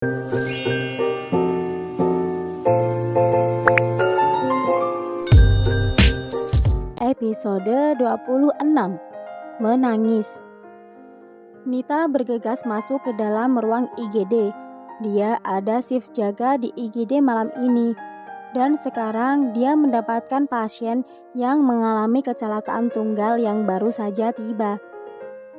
Episode 26. Menangis. Nita bergegas masuk ke dalam ruang IGD. Dia ada shift jaga di IGD malam ini. Dan sekarang dia mendapatkan pasien yang mengalami kecelakaan tunggal yang baru saja tiba.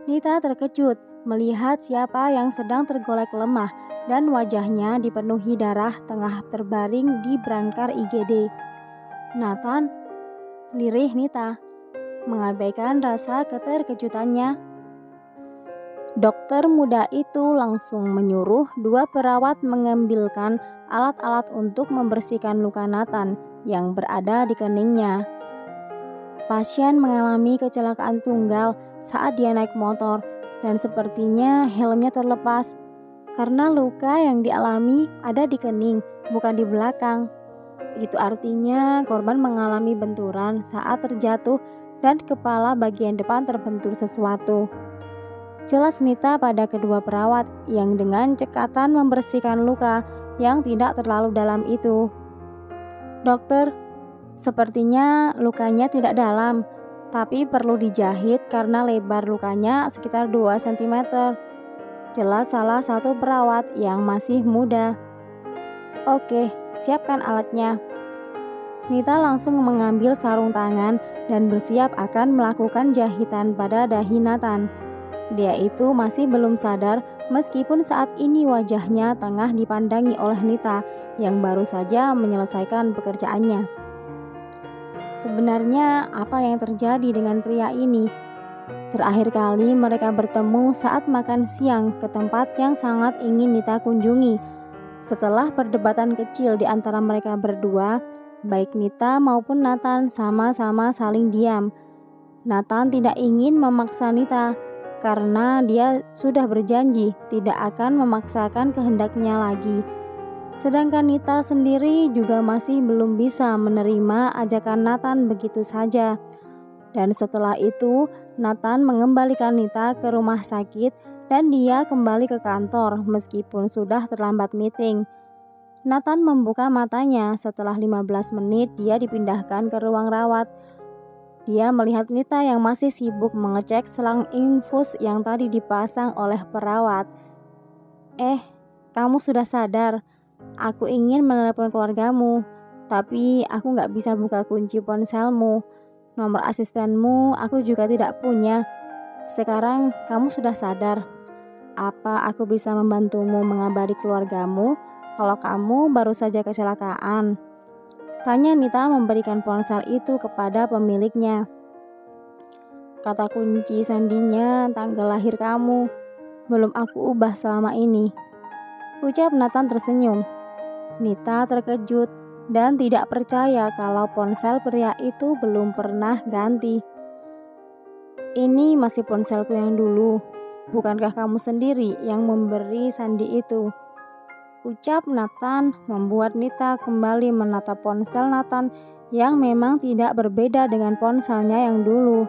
Nita terkejut melihat siapa yang sedang tergolek lemah dan wajahnya dipenuhi darah tengah terbaring di brankar IGD. Nathan, lirih Nita, mengabaikan rasa keterkejutannya. Dokter muda itu langsung menyuruh dua perawat mengambilkan alat-alat untuk membersihkan luka Nathan yang berada di keningnya. Pasien mengalami kecelakaan tunggal saat dia naik motor dan sepertinya helmnya terlepas karena luka yang dialami ada di kening, bukan di belakang. Itu artinya korban mengalami benturan saat terjatuh dan kepala bagian depan terbentur sesuatu. Jelas Nita pada kedua perawat yang dengan cekatan membersihkan luka yang tidak terlalu dalam itu. Dokter, sepertinya lukanya tidak dalam, tapi perlu dijahit karena lebar lukanya sekitar 2 cm. Jelas salah satu perawat yang masih muda. Oke, siapkan alatnya. Nita langsung mengambil sarung tangan dan bersiap akan melakukan jahitan pada dahi Nathan. Dia itu masih belum sadar meskipun saat ini wajahnya tengah dipandangi oleh Nita yang baru saja menyelesaikan pekerjaannya. Sebenarnya apa yang terjadi dengan pria ini? Terakhir kali mereka bertemu saat makan siang ke tempat yang sangat ingin Nita kunjungi. Setelah perdebatan kecil di antara mereka berdua, baik Nita maupun Nathan sama-sama saling diam. Nathan tidak ingin memaksa Nita karena dia sudah berjanji tidak akan memaksakan kehendaknya lagi. Sedangkan Nita sendiri juga masih belum bisa menerima ajakan Nathan begitu saja. Dan setelah itu, Nathan mengembalikan Nita ke rumah sakit dan dia kembali ke kantor meskipun sudah terlambat meeting. Nathan membuka matanya setelah 15 menit dia dipindahkan ke ruang rawat. Dia melihat Nita yang masih sibuk mengecek selang infus yang tadi dipasang oleh perawat. Kamu sudah sadar? Aku ingin menelepon keluargamu, tapi aku gak bisa buka kunci ponselmu. Nomor asistenmu aku juga tidak punya. Sekarang kamu sudah sadar. Apa aku bisa membantumu mengabari keluargamu kalau kamu baru saja kecelakaan? Tanya Nita memberikan ponsel itu kepada pemiliknya. Kata kunci sandinya tanggal lahir kamu. Belum aku ubah selama ini. Ucap Nathan tersenyum. Nita terkejut dan tidak percaya kalau ponsel pria itu belum pernah ganti. Ini masih ponselku yang dulu. Bukankah kamu sendiri yang memberi sandi itu? Ucap Nathan membuat Nita kembali menatap ponsel Nathan yang memang tidak berbeda dengan ponselnya yang dulu.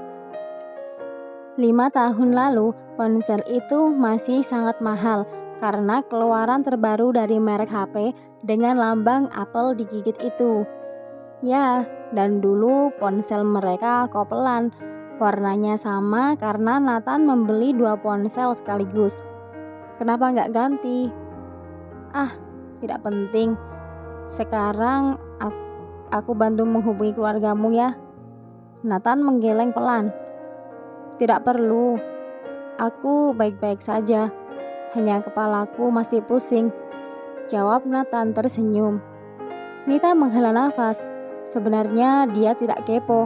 5 tahun lalu, ponsel itu masih sangat mahal karena keluaran terbaru dari merek HP dengan lambang apel digigit itu. Ya, dan dulu ponsel mereka kopelan. Warnanya sama karena Nathan membeli 2 ponsel sekaligus. Kenapa nggak ganti? Tidak penting. Sekarang aku bantu menghubungi keluargamu ya. Nathan menggeleng pelan. Tidak perlu. Aku baik-baik saja. Hanya kepalaku masih pusing. Jawab Nathan tersenyum. Nita menghela nafas. Sebenarnya dia tidak kepo.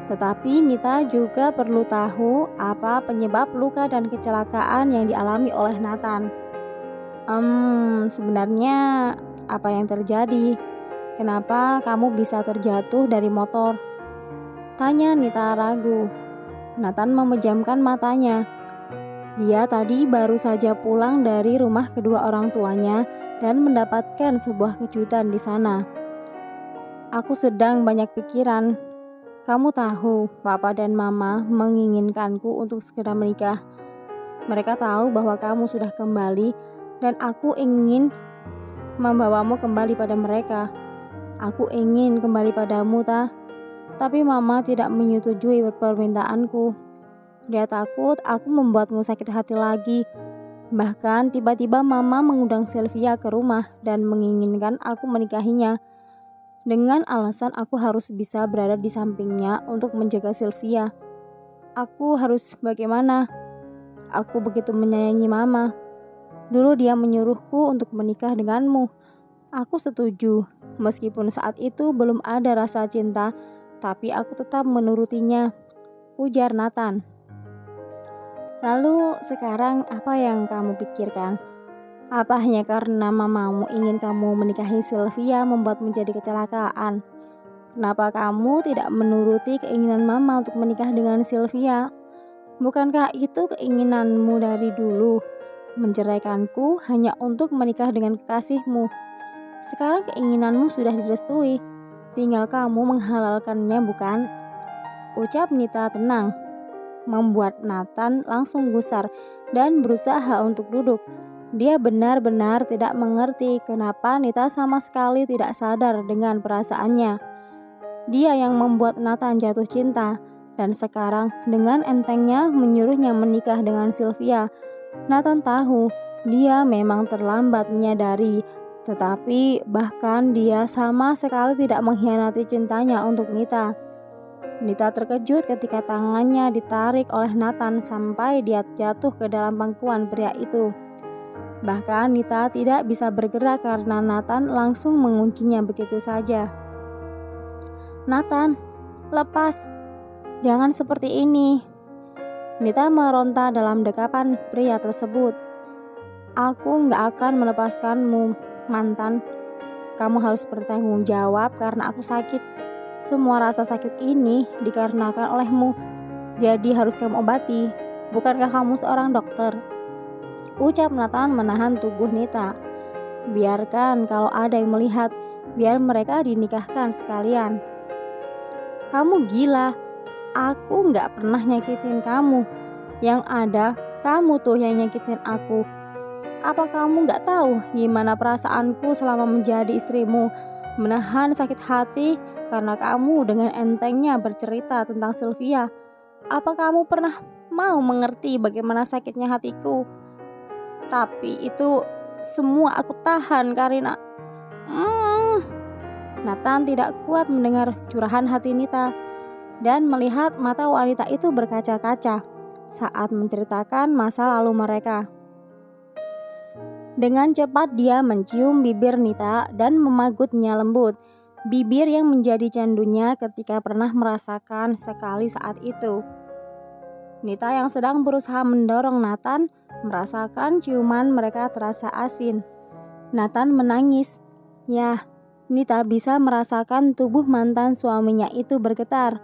Tetapi Nita juga perlu tahu apa penyebab luka dan kecelakaan yang dialami oleh Nathan. Sebenarnya apa yang terjadi? Kenapa kamu bisa terjatuh dari motor? Tanya Nita ragu. Nathan memejamkan matanya. Dia tadi baru saja pulang dari rumah kedua orang tuanya dan mendapatkan sebuah kejutan di sana. Aku sedang banyak pikiran. Kamu tahu, Papa dan Mama menginginkanku untuk segera menikah. Mereka tahu bahwa kamu sudah kembali dan aku ingin membawamu kembali pada mereka. Aku ingin kembali padamu, tapi mama tidak menyetujui permintaanku. Dia takut aku membuatmu sakit hati lagi. Bahkan tiba-tiba mama mengundang Sylvia ke rumah dan menginginkan aku menikahinya. Dengan alasan aku harus bisa berada di sampingnya untuk menjaga Sylvia. Aku harus bagaimana? Aku begitu menyayangi mama. Dulu dia menyuruhku untuk menikah denganmu. Aku setuju, meskipun saat itu belum ada rasa cinta, tapi aku tetap menurutinya, ujar Nathan. Lalu sekarang apa yang kamu pikirkan? Apa hanya karena mamamu ingin kamu menikahi Sylvia membuat menjadi kecelakaan? Kenapa kamu tidak menuruti keinginan mama untuk menikah dengan Sylvia? Bukankah itu keinginanmu dari dulu? Menceraikanku hanya untuk menikah dengan kekasihmu. Sekarang keinginanmu sudah direstui. Tinggal kamu menghalalkannya, bukan? Ucap Nita tenang. Membuat Nathan langsung gusar dan berusaha untuk duduk. Dia benar-benar tidak mengerti kenapa Nita sama sekali tidak sadar dengan perasaannya. Dia yang membuat Nathan jatuh cinta. Dan sekarang dengan entengnya menyuruhnya menikah dengan Sylvia. Nathan tahu dia memang terlambat menyadari, tetapi bahkan dia sama sekali tidak mengkhianati cintanya untuk Nita. Nita terkejut ketika tangannya ditarik oleh Nathan sampai dia jatuh ke dalam pangkuan pria itu. Bahkan Nita tidak bisa bergerak karena Nathan langsung menguncinya begitu saja. Nathan, lepas! Jangan seperti ini. Nita meronta dalam dekapan pria tersebut. Aku gak akan melepaskanmu, mantan. Kamu harus bertanggung jawab karena aku sakit. Semua rasa sakit ini dikarenakan olehmu. Jadi harus kamu obati. Bukankah kamu seorang dokter? Ucap Nathan menahan tubuh Nita. Biarkan kalau ada yang melihat. Biar mereka dinikahkan sekalian. Kamu gila. Aku gak pernah nyakitin kamu. Yang ada, kamu tuh yang nyakitin aku. Apa kamu gak tahu gimana perasaanku selama menjadi istrimu? Menahan sakit hati karena kamu dengan entengnya bercerita tentang Sylvia. Apa kamu pernah mau mengerti bagaimana sakitnya hatiku? Tapi itu semua aku tahan, Karina. Nathan tidak kuat mendengar curahan hati Nita dan melihat mata wanita itu berkaca-kaca saat menceritakan masa lalu mereka. Dengan cepat dia mencium bibir Nita dan memagutnya lembut, bibir yang menjadi candunya ketika pernah merasakan sekali saat itu. Nita yang sedang berusaha mendorong Nathan merasakan ciuman mereka terasa asin. Nathan menangis. Yah, Nita bisa merasakan tubuh mantan suaminya itu bergetar.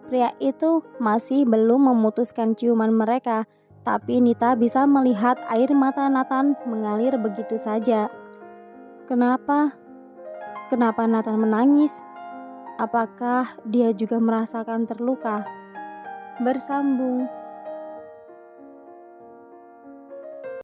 Pria itu masih belum memutuskan ciuman mereka, tapi Nita bisa melihat air mata Nathan mengalir begitu saja. Kenapa? Kenapa Nathan menangis? Apakah dia juga merasakan terluka? Bersambung.